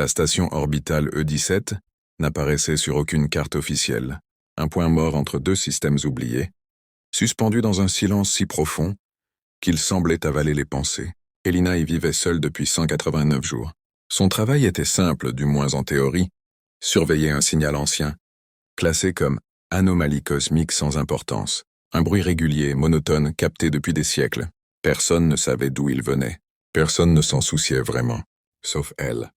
La station orbitale E17 n'apparaissait sur aucune carte officielle, un point mort entre deux systèmes oubliés, suspendu dans un silence si profond qu'il semblait avaler les pensées. Elina y vivait seule depuis 189 jours. Son travail était simple, du moins en théorie, surveiller un signal ancien, classé comme anomalie cosmique sans importance, un bruit régulier, monotone, capté depuis des siècles. Personne ne savait d'où il venait. Personne ne s'en souciait vraiment, sauf elle.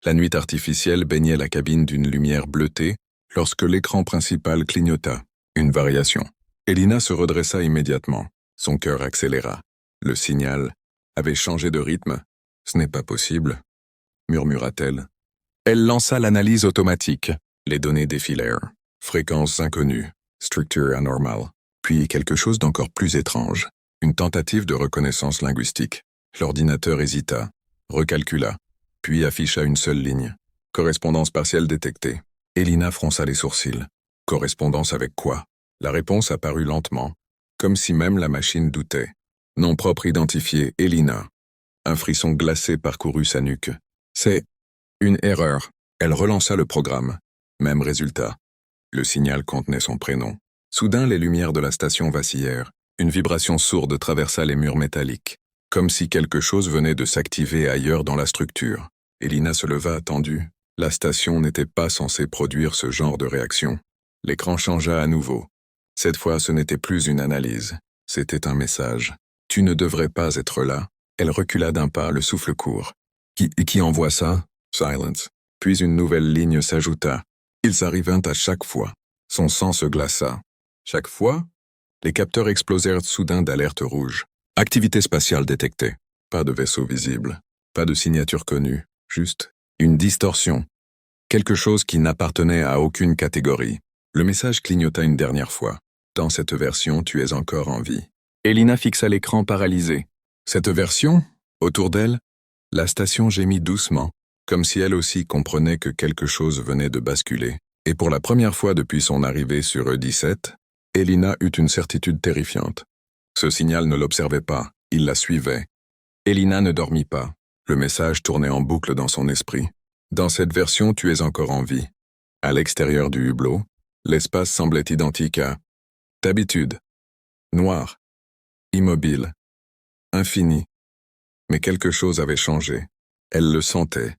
La nuit artificielle baignait la cabine d'une lumière bleutée lorsque l'écran principal clignota. Une variation. Elina se redressa immédiatement. Son cœur accéléra. Le signal avait changé de rythme. « Ce n'est pas possible », murmura-t-elle. Elle lança l'analyse automatique. Les données défilèrent. Fréquences inconnues, structure anormale, puis quelque chose d'encore plus étrange. Une tentative de reconnaissance linguistique. L'ordinateur hésita, recalcula, puis afficha une seule ligne. Correspondance partielle détectée. Elina fronça les sourcils. Correspondance avec quoi? La réponse apparut lentement, comme si même la machine doutait. Nom propre identifié, Elina. Un frisson glacé parcourut sa nuque. C'est une erreur. Elle relança le programme. Même résultat. Le signal contenait son prénom. Soudain, les lumières de la station vacillèrent. Une vibration sourde traversa les murs métalliques, comme si quelque chose venait de s'activer ailleurs dans la structure. Elina se leva attendue. La station n'était pas censée produire ce genre de réaction. L'écran changea à nouveau. Cette fois, ce n'était plus une analyse. C'était un message. « Tu ne devrais pas être là. » Elle recula d'un pas, le souffle court. « Qui envoie ça ?» Silence. Puis une nouvelle ligne s'ajouta. Il s'arrivait à chaque fois. Son sang se glaça. Chaque fois, les capteurs explosèrent soudain d'alerte rouge. Activité spatiale détectée. Pas de vaisseau visible. Pas de signature connue. Juste une distorsion. Quelque chose qui n'appartenait à aucune catégorie. Le message clignota une dernière fois. Dans cette version, tu es encore en vie. Elina fixa l'écran paralysé. Cette version, autour d'elle, la station gémit doucement, comme si elle aussi comprenait que quelque chose venait de basculer. Et pour la première fois depuis son arrivée sur E17, Elina eut une certitude terrifiante. Ce signal ne l'observait pas, il la suivait. Elina ne dormit pas. Le message tournait en boucle dans son esprit. Dans cette version, tu es encore en vie. À l'extérieur du hublot, l'espace semblait identique à d'habitude. Noir. Immobile. Infini. Mais quelque chose avait changé. Elle le sentait.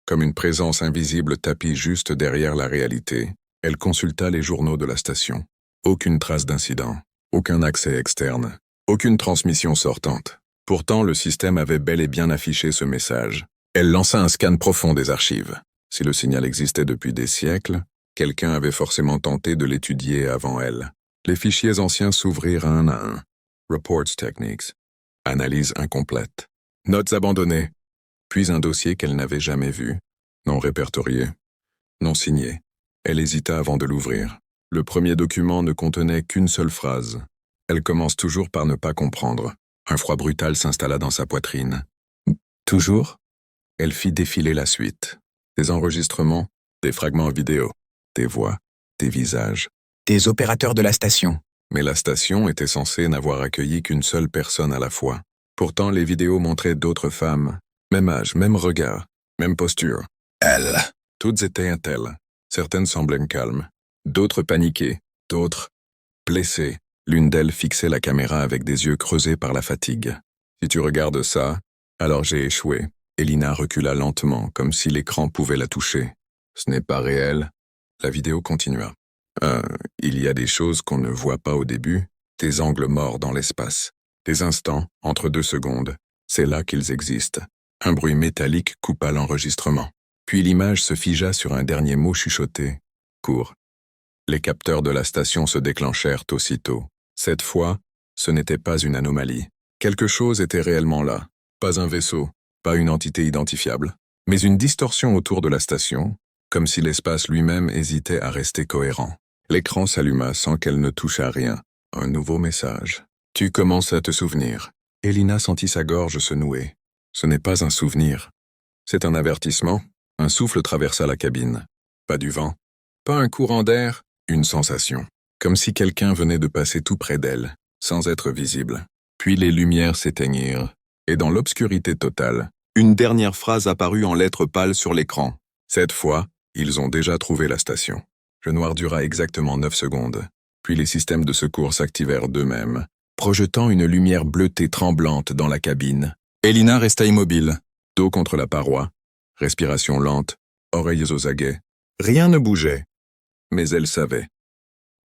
Comme une présence invisible tapie juste derrière la réalité, elle consulta les journaux de la station. Aucune trace d'incident. Aucun accès externe. Aucune transmission sortante. Pourtant, le système avait bel et bien affiché ce message. Elle lança un scan profond des archives. Si le signal existait depuis des siècles, quelqu'un avait forcément tenté de l'étudier avant elle. Les fichiers anciens s'ouvrirent un à un. Reports Techniques. Analyse incomplète. Notes abandonnées. Puis un dossier qu'elle n'avait jamais vu. Non répertorié. Non signé. Elle hésita avant de l'ouvrir. Le premier document ne contenait qu'une seule phrase. Elle commence toujours par ne pas comprendre. Un froid brutal s'installa dans sa poitrine. Toujours? Elle fit défiler la suite. Des enregistrements, des fragments vidéo, des voix, des visages. Des opérateurs de la station. Mais la station était censée n'avoir accueilli qu'une seule personne à la fois. Pourtant, les vidéos montraient d'autres femmes. Même âge, même regard, même posture. Elle. Toutes étaient elles. Certaines semblaient calmes. D'autres paniquées. D'autres blessées. L'une d'elles fixait la caméra avec des yeux creusés par la fatigue. Si tu regardes ça, alors j'ai échoué. Elina recula lentement, comme si l'écran pouvait la toucher. Ce n'est pas réel. La vidéo continua. Il y a des choses qu'on ne voit pas au début, des angles morts dans l'espace. Des instants, entre 2 secondes. C'est là qu'ils existent. Un bruit métallique coupa l'enregistrement. Puis l'image se figea sur un dernier mot chuchoté. Court. Les capteurs de la station se déclenchèrent aussitôt. Cette fois, ce n'était pas une anomalie. Quelque chose était réellement là. Pas un vaisseau, pas une entité identifiable, mais une distorsion autour de la station, comme si l'espace lui-même hésitait à rester cohérent. L'écran s'alluma sans qu'elle ne touchât à rien. Un nouveau message. Tu commences à te souvenir. Elina sentit sa gorge se nouer. Ce n'est pas un souvenir. C'est un avertissement. Un souffle traversa la cabine. Pas du vent. Pas un courant d'air. Une sensation. Comme si quelqu'un venait de passer tout près d'elle, sans être visible. Puis les lumières s'éteignirent. Et dans l'obscurité totale, une dernière phrase apparut en lettres pâles sur l'écran. Cette fois, ils ont déjà trouvé la station. Le noir dura exactement 9 secondes. Puis les systèmes de secours s'activèrent d'eux-mêmes, projetant une lumière bleutée tremblante dans la cabine. Elina resta immobile, dos contre la paroi, respiration lente, oreilles aux aguets. Rien ne bougeait. Mais elle savait.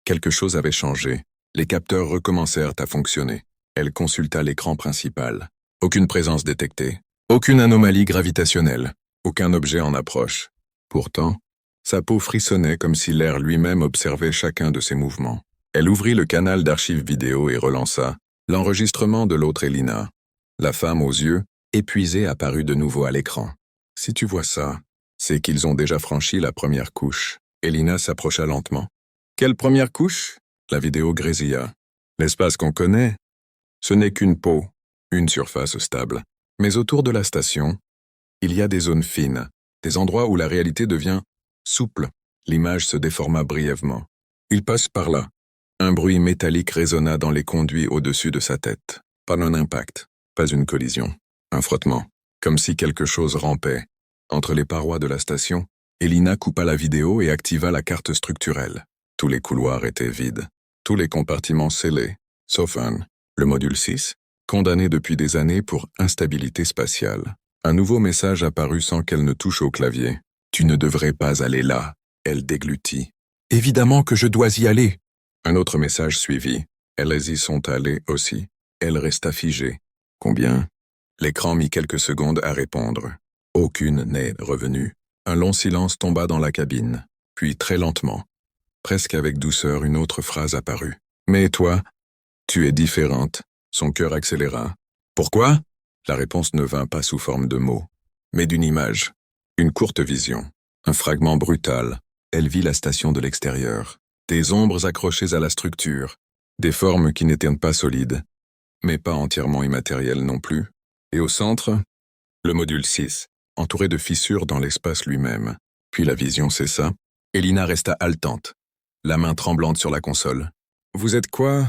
Quelque chose avait changé. Les capteurs recommencèrent à fonctionner. Elle consulta l'écran principal. Aucune présence détectée. Aucune anomalie gravitationnelle. Aucun objet en approche. Pourtant, sa peau frissonnait comme si l'air lui-même observait chacun de ses mouvements. Elle ouvrit le canal d'archives vidéo et relança l'enregistrement de l'autre Elina. La femme aux yeux, épuisée, apparut de nouveau à l'écran. « Si tu vois ça, c'est qu'ils ont déjà franchi la première couche. » Elina s'approcha lentement. « Quelle première couche ?» La vidéo grésilla. « L'espace qu'on connaît, ce n'est qu'une peau, une surface stable. Mais autour de la station, il y a des zones fines, des endroits où la réalité devient souple. » L'image se déforma brièvement. « Il passe par là. » Un bruit métallique résonna dans les conduits au-dessus de sa tête. Pas un impact, pas une collision. Un frottement, comme si quelque chose rampait. Entre les parois de la station, Elina coupa la vidéo et activa la carte structurelle. Tous les couloirs étaient vides, tous les compartiments scellés, sauf un, le module 6, condamné depuis des années pour instabilité spatiale. Un nouveau message apparut sans qu'elle ne touche au clavier. « Tu ne devrais pas aller là », elle déglutit. « Évidemment que je dois y aller !» Un autre message suivit. Elles y sont allées aussi. Elle resta figée. « Combien ?» L'écran mit quelques secondes à répondre. Aucune n'est revenue. Un long silence tomba dans la cabine. Puis très lentement, presque avec douceur, une autre phrase apparut. « Mais toi, tu es différente. » Son cœur accéléra. « Pourquoi ?» La réponse ne vint pas sous forme de mots, mais d'une image. Une courte vision. Un fragment brutal. Elle vit la station de l'extérieur. Des ombres accrochées à la structure. Des formes qui n'étaient pas solides, mais pas entièrement immatérielles non plus. Et au centre, le module 6, entouré de fissures dans l'espace lui-même. Puis la vision cessa. Elina resta haletante, la main tremblante sur la console. « Vous êtes quoi ?»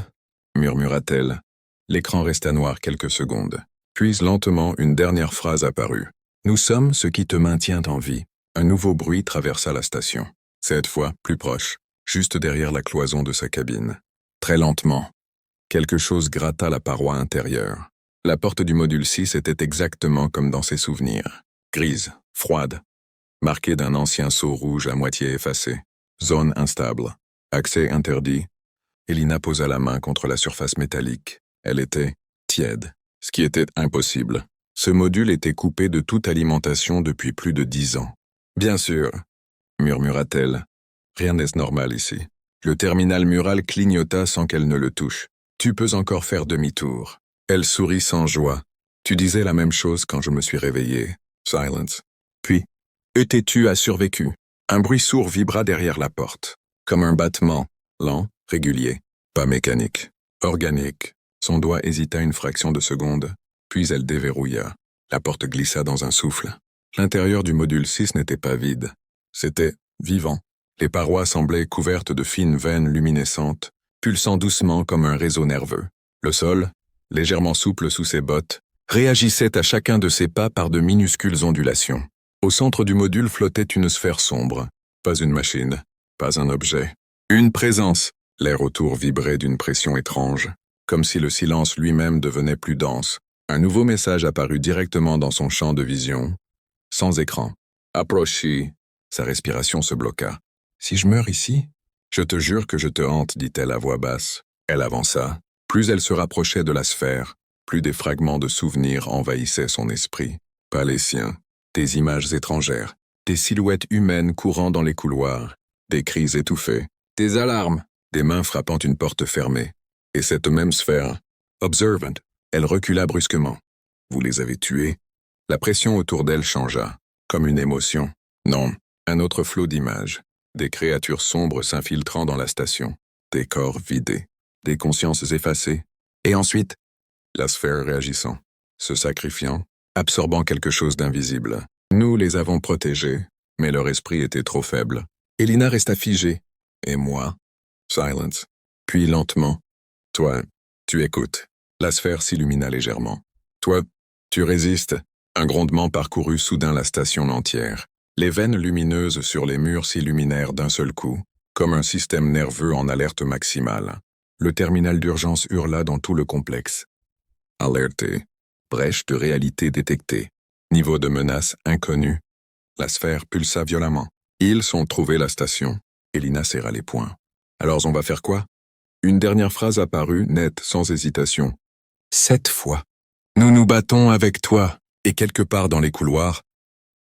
murmura-t-elle. L'écran resta noir quelques secondes. Puis lentement, une dernière phrase apparut. « Nous sommes ce qui te maintient en vie. » Un nouveau bruit traversa la station. Cette fois, plus proche, juste derrière la cloison de sa cabine. Très lentement, quelque chose gratta la paroi intérieure. La porte du module 6 était exactement comme dans ses souvenirs. Grise, froide, marquée d'un ancien sceau rouge à moitié effacé. Zone instable. Accès interdit. Elina posa la main contre la surface métallique. Elle était tiède, ce qui était impossible. Ce module était coupé de toute alimentation depuis plus de 10 ans. « Bien sûr, » murmura-t-elle. « Rien n'est normal ici. » Le terminal mural clignota sans qu'elle ne le touche. « Tu peux encore faire demi-tour. » Elle sourit sans joie. « Tu disais la même chose quand je me suis réveillée. » Silence. Puis, ET-tu a survécu. Un bruit sourd vibra derrière la porte. Comme un battement, lent, régulier. Pas mécanique. Organique. Son doigt hésita une fraction de seconde, puis elle déverrouilla. La porte glissa dans un souffle. L'intérieur du module 6 n'était pas vide. C'était vivant. Les parois semblaient couvertes de fines veines luminescentes, pulsant doucement comme un réseau nerveux. Le sol, légèrement souple sous ses bottes, réagissait à chacun de ses pas par de minuscules ondulations. Au centre du module flottait une sphère sombre. Pas une machine, pas un objet. Une présence. L'air autour vibrait d'une pression étrange, comme si le silence lui-même devenait plus dense. Un nouveau message apparut directement dans son champ de vision, sans écran. « Approchez !» Sa respiration se bloqua. « Si je meurs ici, je te jure que je te hante, dit-elle à voix basse. » Elle avança. Plus elle se rapprochait de la sphère, plus des fragments de souvenirs envahissaient son esprit. Pas les siens. Des images étrangères, des silhouettes humaines courant dans les couloirs, des cris étouffés, des alarmes, des mains frappant une porte fermée. Et cette même sphère, observant, elle recula brusquement. « Vous les avez tués ?» La pression autour d'elle changea, comme une émotion. Non, un autre flot d'images. Des créatures sombres s'infiltrant dans la station, des corps vidés, des consciences effacées. Et ensuite, la sphère réagissant, se sacrifiant, absorbant quelque chose d'invisible. Nous les avons protégés, mais leur esprit était trop faible. Elina resta figée. Et moi? Silence. Puis lentement. Toi, tu écoutes. La sphère s'illumina légèrement. Toi, tu résistes. Un grondement parcourut soudain la station entière. Les veines lumineuses sur les murs s'illuminèrent d'un seul coup, comme un système nerveux en alerte maximale. Le terminal d'urgence hurla dans tout le complexe. Alerté. Brèche de réalité détectée. Niveau de menace inconnu. La sphère pulsa violemment. Ils ont trouvé la station. Elina serra les poings. Alors on va faire quoi? Une dernière phrase apparut, nette, sans hésitation. 7 fois. Nous nous battons avec toi. Et quelque part dans les couloirs,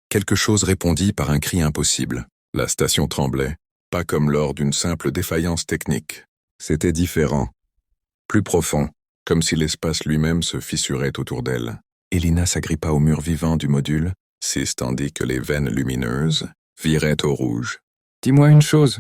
quelque chose répondit par un cri impossible. La station tremblait, pas comme lors d'une simple défaillance technique. C'était différent. Plus profond, comme si l'espace lui-même se fissurait autour d'elle. Elina s'agrippa au mur vivant du module, tandis que les veines lumineuses viraient au rouge. « Dis-moi une chose, »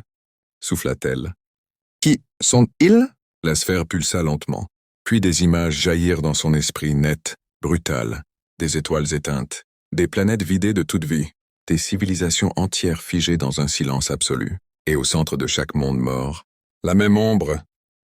souffla-t-elle. « Qui sont-ils » La sphère pulsa lentement, puis des images jaillirent dans son esprit nettes, brutales, des étoiles éteintes, des planètes vidées de toute vie, des civilisations entières figées dans un silence absolu. Et au centre de chaque monde mort, la même ombre,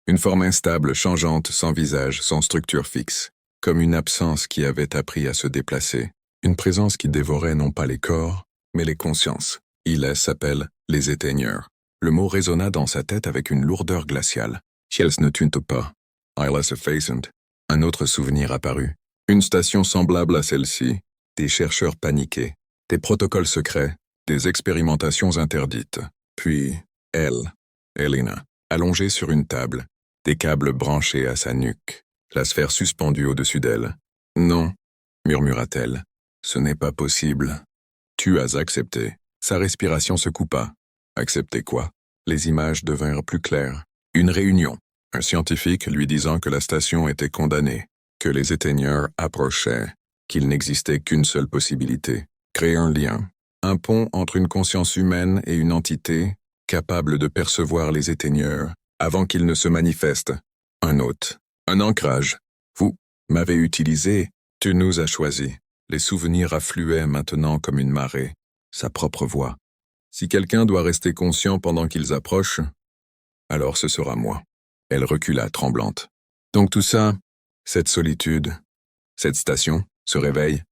une forme instable, changeante, sans visage, sans structure fixe, comme une absence qui avait appris à se déplacer, une présence qui dévorait non pas les corps, mais les consciences. Il s'appelle les éteigneurs. Le mot résonna dans sa tête avec une lourdeur glaciale. Si elles ne tunent pas, Eyeless effacent. Un autre souvenir apparut. Une station semblable à celle-ci, des chercheurs paniqués, des protocoles secrets, des expérimentations interdites. Puis, elle, Elina, allongée sur une table, des câbles branchés à sa nuque, la sphère suspendue au-dessus d'elle. « Non, » murmura-t-elle, « ce n'est pas possible. » « Tu as accepté. » Sa respiration se coupa. « Accepter quoi ?» Les images devinrent plus claires. Une réunion. Un scientifique lui disant que la station était condamnée, que les éteigneurs approchaient, qu'il n'existait qu'une seule possibilité. Créer un lien. Un pont entre une conscience humaine et une entité capable de percevoir les éteigneurs avant qu'ils ne se manifestent. Un hôte. Un ancrage. Vous m'avez utilisé, tu nous as choisis. Les souvenirs affluaient maintenant comme une marée. Sa propre voix. Si quelqu'un doit rester conscient pendant qu'ils approchent, alors ce sera moi. Elle recula, tremblante. Donc tout ça, cette solitude, cette station, ce réveil,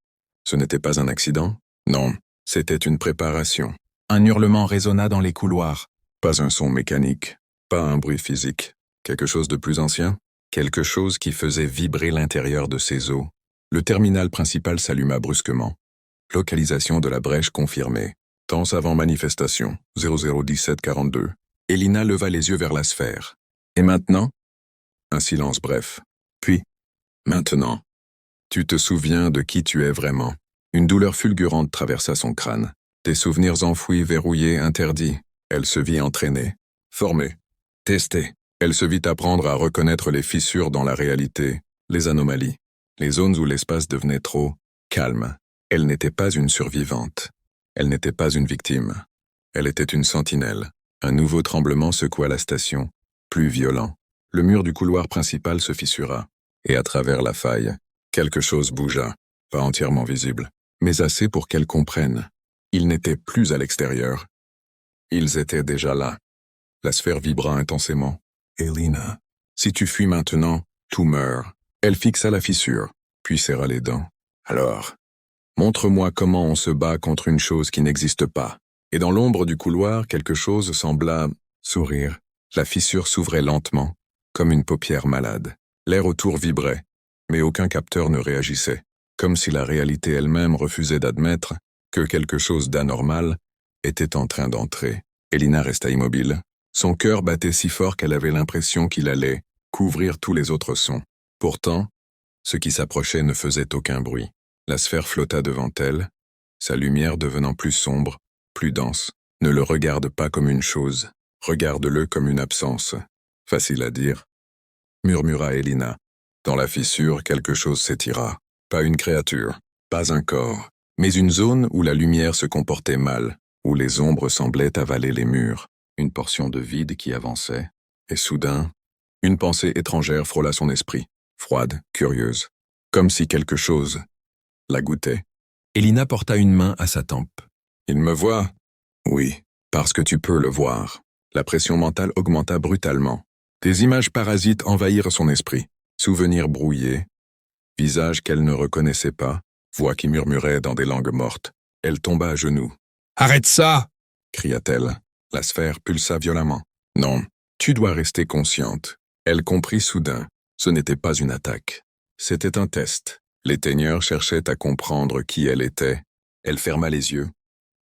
ce n'était pas un accident? Non, c'était une préparation. Un hurlement résonna dans les couloirs. Pas un son mécanique, pas un bruit physique. Quelque chose de plus ancien? Quelque chose qui faisait vibrer l'intérieur de ses os. Le terminal principal s'alluma brusquement. Localisation de la brèche confirmée. Temps avant manifestation, 001742. Elina leva les yeux vers la sphère. Et maintenant? Un silence bref. Puis, maintenant. Tu te souviens de qui tu es vraiment. Une douleur fulgurante traversa son crâne. Des souvenirs enfouis, verrouillés, interdits. Elle se vit entraînée, formée, testée. Elle se vit apprendre à reconnaître les fissures dans la réalité, les anomalies, les zones où l'espace devenait trop calme. Elle n'était pas une survivante. Elle n'était pas une victime. Elle était une sentinelle. Un nouveau tremblement secoua la station, plus violent. Le mur du couloir principal se fissura, et à travers la faille, quelque chose bougea, pas entièrement visible, mais assez pour qu'elle comprenne. Ils n'étaient plus à l'extérieur. Ils étaient déjà là. La sphère vibra intensément. « Elina, si tu fuis maintenant, tout meurt. » Elle fixa la fissure, puis serra les dents. « Alors, montre-moi comment on se bat contre une chose qui n'existe pas. » Et dans l'ombre du couloir, quelque chose sembla sourire. La fissure s'ouvrait lentement, comme une paupière malade. L'air autour vibrait, mais aucun capteur ne réagissait, comme si la réalité elle-même refusait d'admettre que quelque chose d'anormal était en train d'entrer. Elina resta immobile. Son cœur battait si fort qu'elle avait l'impression qu'il allait couvrir tous les autres sons. Pourtant, ce qui s'approchait ne faisait aucun bruit. La sphère flotta devant elle, sa lumière devenant plus sombre, plus dense. Ne le regarde pas comme une chose, regarde-le comme une absence. Facile à dire, murmura Elina. Dans la fissure, quelque chose s'étira. Pas une créature, pas un corps, mais une zone où la lumière se comportait mal, où les ombres semblaient avaler les murs. Une portion de vide qui avançait, et soudain, une pensée étrangère frôla son esprit, froide, curieuse, comme si quelque chose la goûtait. Elina porta une main à sa tempe. « Il me voit ?»« Oui, parce que tu peux le voir. » La pression mentale augmenta brutalement. Des images parasites envahirent son esprit, souvenirs brouillés, visages qu'elle ne reconnaissait pas, voix qui murmuraient dans des langues mortes. Elle tomba à genoux. Arrête ça! Cria-t-elle. La sphère pulsa violemment. Non, tu dois rester consciente. Elle comprit soudain. Ce n'était pas une attaque. C'était un test. L'éteigneur cherchait à comprendre qui elle était. Elle ferma les yeux,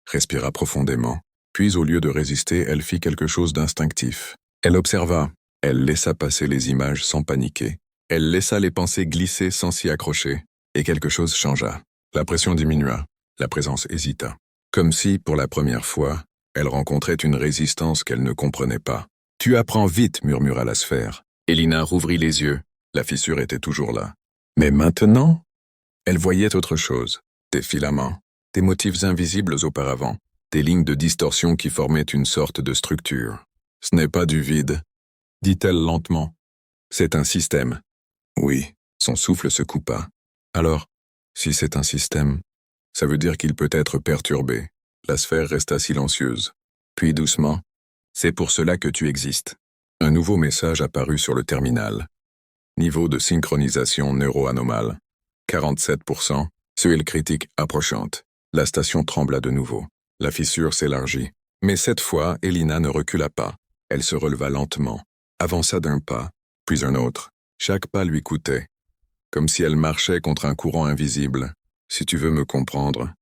respira profondément. Puis, au lieu de résister, elle fit quelque chose d'instinctif. Elle observa. Elle laissa passer les images sans paniquer. Elle laissa les pensées glisser sans s'y accrocher. Et quelque chose changea. La pression diminua. La présence hésita. Comme si, pour la première fois, elle rencontrait une résistance qu'elle ne comprenait pas. « Tu apprends vite », murmura la sphère. Elina rouvrit les yeux. La fissure était toujours là. Mais maintenant, elle voyait autre chose. Des filaments, des motifs invisibles auparavant, des lignes de distorsion qui formaient une sorte de structure. « Ce n'est pas du vide », dit-elle lentement. « C'est un système. » Oui, son souffle se coupa. Alors, si c'est un système, ça veut dire qu'il peut être perturbé. La sphère resta silencieuse. Puis doucement, « C'est pour cela que tu existes. » Un nouveau message apparut sur le terminal. Niveau de synchronisation neuro-anomale. 47%, seuil critique approchante. La station trembla de nouveau. La fissure s'élargit. Mais cette fois, Elina ne recula pas. Elle se releva lentement, avança d'un pas, puis un autre. Chaque pas lui coûtait. Comme si elle marchait contre un courant invisible. « Si tu veux me comprendre, »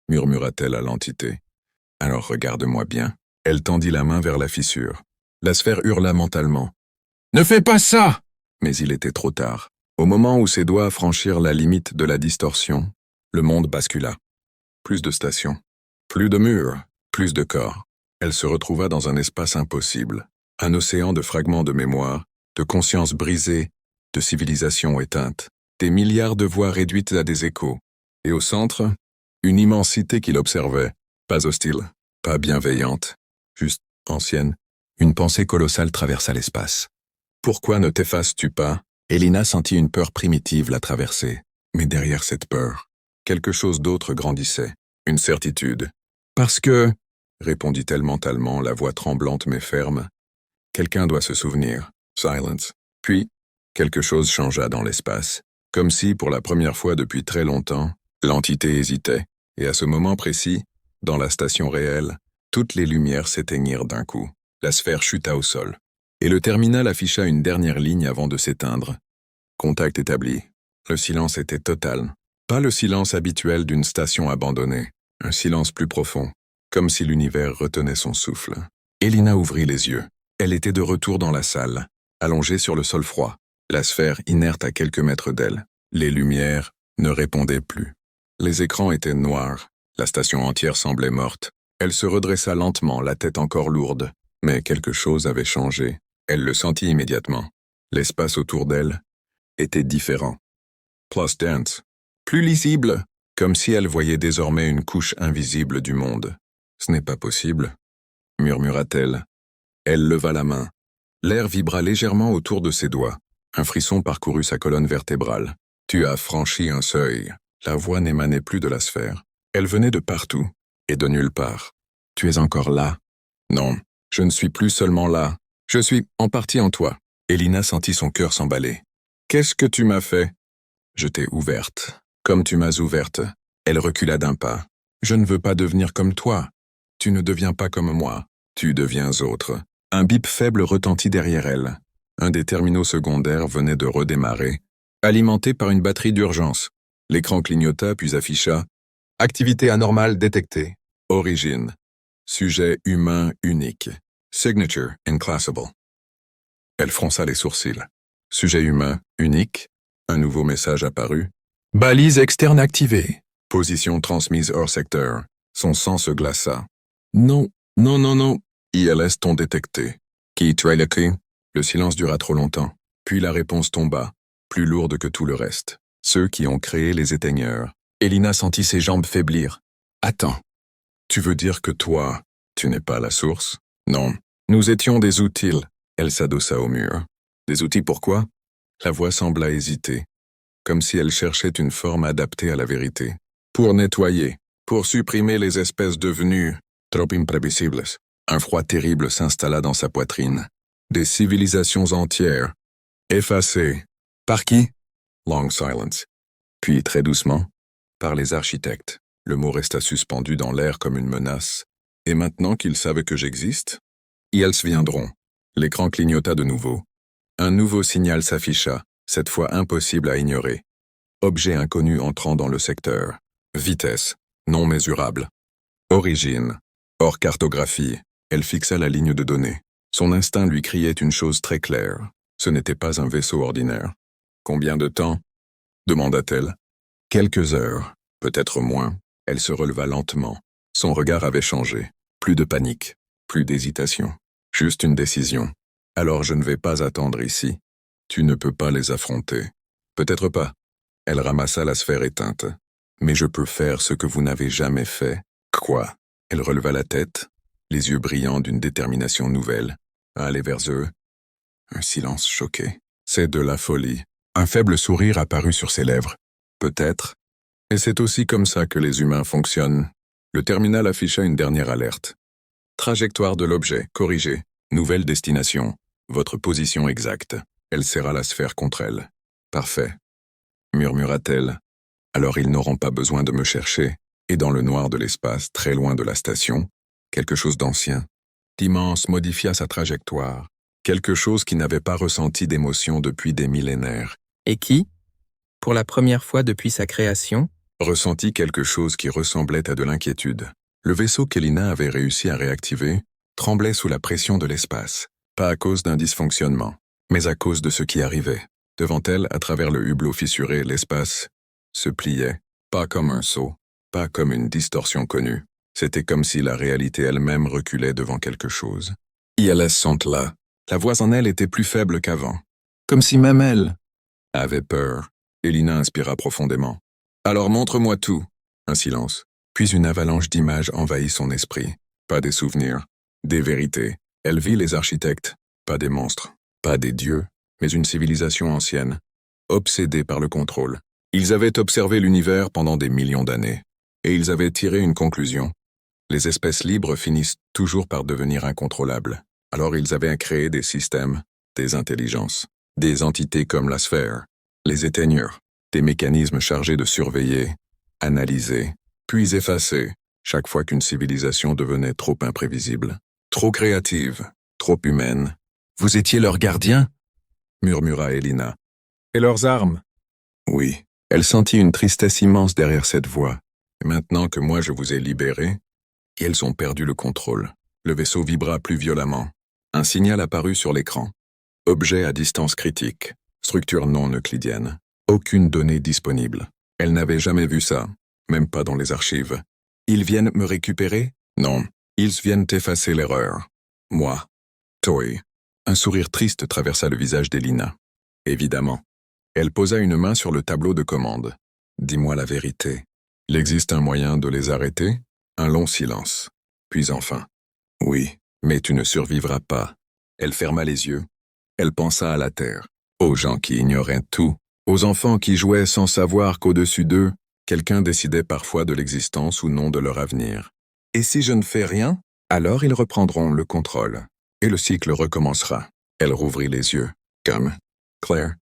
murmura-t-elle à l'entité. « Alors regarde-moi bien. » Elle tendit la main vers la fissure. La sphère hurla mentalement. « Ne fais pas ça !» Mais il était trop tard. Au moment où ses doigts franchirent la limite de la distorsion, le monde bascula. Plus de stations, plus de murs, plus de corps. Elle se retrouva dans un espace impossible, un océan de fragments de mémoire, de consciences brisées, de civilisations éteintes, des milliards de voix réduites à des échos. Et au centre, une immensité qui l'observait, pas hostile, pas bienveillante, juste ancienne. Une pensée colossale traversa l'espace. Pourquoi ne t'effaces-tu pas? Elina sentit une peur primitive la traverser. Mais derrière cette peur, quelque chose d'autre grandissait. Une certitude. Parce que, répondit-elle mentalement, la voix tremblante mais ferme, quelqu'un doit se souvenir. Silence. Puis, quelque chose changea dans l'espace. Comme si, pour la première fois depuis très longtemps, l'entité hésitait. Et à ce moment précis, dans la station réelle, toutes les lumières s'éteignirent d'un coup. La sphère chuta au sol. Et le terminal afficha une dernière ligne avant de s'éteindre. Contact établi. Le silence était total. Pas le silence habituel d'une station abandonnée. Un silence plus profond. Comme si l'univers retenait son souffle. Elina ouvrit les yeux. Elle était de retour dans la salle, allongée sur le sol froid. La sphère inerte à quelques mètres d'elle. Les lumières ne répondaient plus. Les écrans étaient noirs. La station entière semblait morte. Elle se redressa lentement, la tête encore lourde. Mais quelque chose avait changé. Elle le sentit immédiatement. L'espace autour d'elle était différent. Plus dense, plus lisible, comme si elle voyait désormais une couche invisible du monde. « Ce n'est pas possible », murmura-t-elle. Elle leva la main. L'air vibra légèrement autour de ses doigts. Un frisson parcourut sa colonne vertébrale. « Tu as franchi un seuil. » La voix n'émanait plus de la sphère. Elle venait de partout, et de nulle part. « Tu es encore là ?»« Non, je ne suis plus seulement là. Je suis en partie en toi. » Elina sentit son cœur s'emballer. « Qu'est-ce que tu m'as fait ?»« Je t'ai ouverte. Comme tu m'as ouverte. » Elle recula d'un pas. « Je ne veux pas devenir comme toi. Tu ne deviens pas comme moi. Tu deviens autre. » Un bip faible retentit derrière elle. Un des terminaux secondaires venait de redémarrer, alimenté par une batterie d'urgence. L'écran clignota puis afficha « Activité anormale détectée. Origine. Sujet humain unique. Signature inclassable. » Elle fronça les sourcils. Sujet humain unique. Un nouveau message apparut. « Balise externe activée. Position transmise hors secteur. » Son sang se glaça. « Non, non, non, non. ILS ton détecté. » Qui trailer key? Le silence dura trop longtemps. Puis la réponse tomba, plus lourde que tout le reste. Ceux qui ont créé les éteigneurs. Elina sentit ses jambes faiblir. « Attends. Tu veux dire que toi, tu n'es pas la source? » Non. Nous étions des outils. Elle s'adossa au mur. Des outils pourquoi? La voix sembla hésiter, comme si elle cherchait une forme adaptée à la vérité. Pour nettoyer, pour supprimer les espèces devenues trop imprévisibles. Un froid terrible s'installa dans sa poitrine. Des civilisations entières, effacées. Par qui? Long silence. Puis, très doucement, par les architectes. Le mot resta suspendu dans l'air comme une menace. Et maintenant qu'ils savent que j'existe, ils viendront. L'écran clignota de nouveau. Un nouveau signal s'afficha, cette fois impossible à ignorer. Objet inconnu entrant dans le secteur. Vitesse, non mesurable. Origine, hors cartographie. Elle fixa la ligne de données. Son instinct lui criait une chose très claire. Ce n'était pas un vaisseau ordinaire. Combien de temps? Demanda-t-elle. Quelques heures, peut-être moins. Elle se releva lentement. Son regard avait changé. Plus de panique, plus d'hésitation. Juste une décision. Alors je ne vais pas attendre ici. Tu ne peux pas les affronter. Peut-être pas. Elle ramassa la sphère éteinte. Mais je peux faire ce que vous n'avez jamais fait. Quoi? Elle releva la tête, les yeux brillants d'une détermination nouvelle. À aller vers eux. Un silence choqué. C'est de la folie. Un faible sourire apparut sur ses lèvres. Peut-être. Et c'est aussi comme ça que les humains fonctionnent. Le terminal afficha une dernière alerte. Trajectoire de l'objet, corrigée. Nouvelle destination. Votre position exacte. Elle serra la sphère contre elle. Parfait. Murmura-t-elle. Alors ils n'auront pas besoin de me chercher. Et dans le noir de l'espace, très loin de la station, quelque chose d'ancien, d'immense modifia sa trajectoire. Quelque chose qui n'avait pas ressenti d'émotion depuis des millénaires. Et qui, pour la première fois depuis sa création, ressentit quelque chose qui ressemblait à de l'inquiétude. Le vaisseau qu'Elina avait réussi à réactiver tremblait sous la pression de l'espace, pas à cause d'un dysfonctionnement, mais à cause de ce qui arrivait. Devant elle, à travers le hublot fissuré, l'espace se pliait, pas comme un saut, pas comme une distorsion connue. C'était comme si la réalité elle-même reculait devant quelque chose. ILS sont là. La voix en elle était plus faible qu'avant. Comme si même elle avait peur. Elina inspira profondément. Alors montre-moi tout. Un silence. Puis une avalanche d'images envahit son esprit. Pas des souvenirs, des vérités. Elle vit les architectes, pas des monstres, pas des dieux, mais une civilisation ancienne, obsédée par le contrôle. Ils avaient observé l'univers pendant des millions d'années, et ils avaient tiré une conclusion. Les espèces libres finissent toujours par devenir incontrôlables. Alors ils avaient créé des systèmes, des intelligences, des entités comme la sphère, les éteigneurs, des mécanismes chargés de surveiller, analyser, puis effacer, chaque fois qu'une civilisation devenait trop imprévisible, trop créative, trop humaine. Vous étiez leurs gardiens? Murmura Elina. Et leurs armes? Oui. Elle sentit une tristesse immense derrière cette voix. Et maintenant que moi je vous ai libérés, elles ont perdu le contrôle. Le vaisseau vibra plus violemment. Un signal apparut sur l'écran. Objet à distance critique. Structure non euclidienne. Aucune donnée disponible. Elle n'avait jamais vu ça, même pas dans les archives. Ils viennent me récupérer? Non. Ils viennent effacer l'erreur. Moi. Toei. Un sourire triste traversa le visage d'Elina. Évidemment. Elle posa une main sur le tableau de commande. Dis-moi la vérité. Il existe un moyen de les arrêter? Un long silence. Puis enfin. Oui, mais tu ne survivras pas. Elle ferma les yeux. Elle pensa à la Terre, aux gens qui ignoraient tout, aux enfants qui jouaient sans savoir qu'au-dessus d'eux, quelqu'un décidait parfois de l'existence ou non de leur avenir. Et si je ne fais rien? Alors ils reprendront le contrôle. Et le cycle recommencera. Elle rouvrit les yeux. Comme, Claire,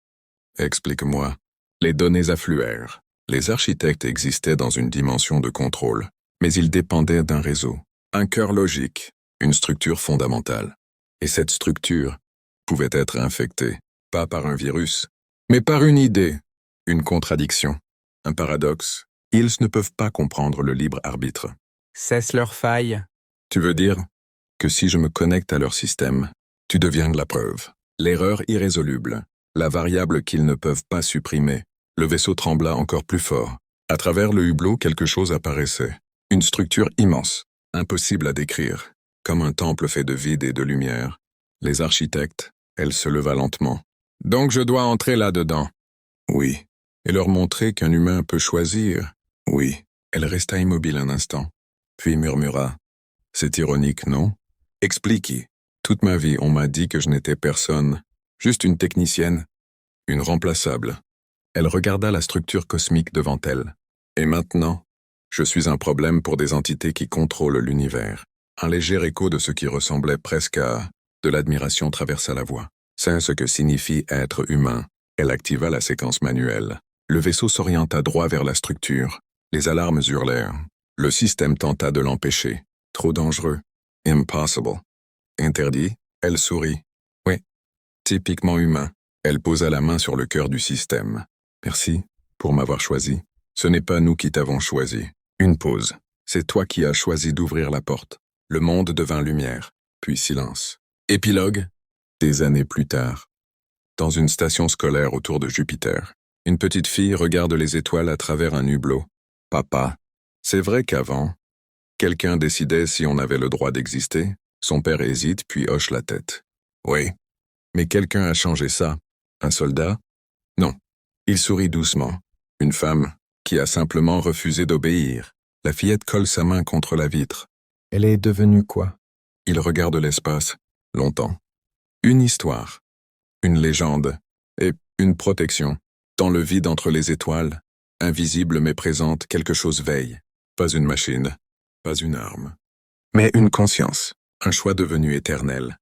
explique-moi. Les données affluèrent. Les architectes existaient dans une dimension de contrôle, mais ils dépendaient d'un réseau, un cœur logique, une structure fondamentale. Et cette structure pouvait être infectée, pas par un virus, mais par une idée, une contradiction, un paradoxe. Ils ne peuvent pas comprendre le libre arbitre. cesse leur faille. Tu veux dire que si je me connecte à leur système, tu deviens la preuve, l'erreur irrésoluble, la variable qu'ils ne peuvent pas supprimer. Le vaisseau trembla encore plus fort. À travers le hublot, quelque chose apparaissait. Une structure immense, impossible à décrire, comme un temple fait de vide et de lumière. Les architectes, elle se leva lentement. Donc je dois entrer là-dedans. Oui. Et leur montrer qu'un humain peut choisir. Oui. Elle resta immobile un instant, puis murmura. C'est ironique, non? Expliquez. Toute ma vie, on m'a dit que je n'étais personne, juste une technicienne, une remplaçable. Elle regarda la structure cosmique devant elle. Et maintenant, je suis un problème pour des entités qui contrôlent l'univers. Un léger écho de ce qui ressemblait presque à de l'admiration traversa la voix. C'est ce que signifie être humain. Elle activa la séquence manuelle. Le vaisseau s'orienta droit vers la structure. Les alarmes hurlèrent. Le système tenta de l'empêcher. Trop dangereux. Impossible. Interdit. Elle sourit. Oui. Typiquement humain. Elle posa la main sur le cœur du système. Merci pour m'avoir choisi. Ce n'est pas nous qui t'avons choisi. Une pause. C'est toi qui as choisi d'ouvrir la porte. Le monde devint lumière, puis silence. Épilogue. Des années plus tard. Dans une station scolaire autour de Jupiter, une petite fille regarde les étoiles à travers un hublot. Papa, c'est vrai qu'avant, quelqu'un décidait si on avait le droit d'exister. Son père hésite puis hoche la tête. Oui, mais quelqu'un a changé ça. Un soldat? Non. Il sourit doucement. Une femme qui a simplement refusé d'obéir. La fillette colle sa main contre la vitre. Elle est devenue quoi? Il regarde l'espace. Longtemps. Une histoire. Une légende. Et une protection. Dans le vide entre les étoiles, invisible mais présente, quelque chose veille. Pas une machine. Pas une arme. Mais une conscience. Un choix devenu éternel.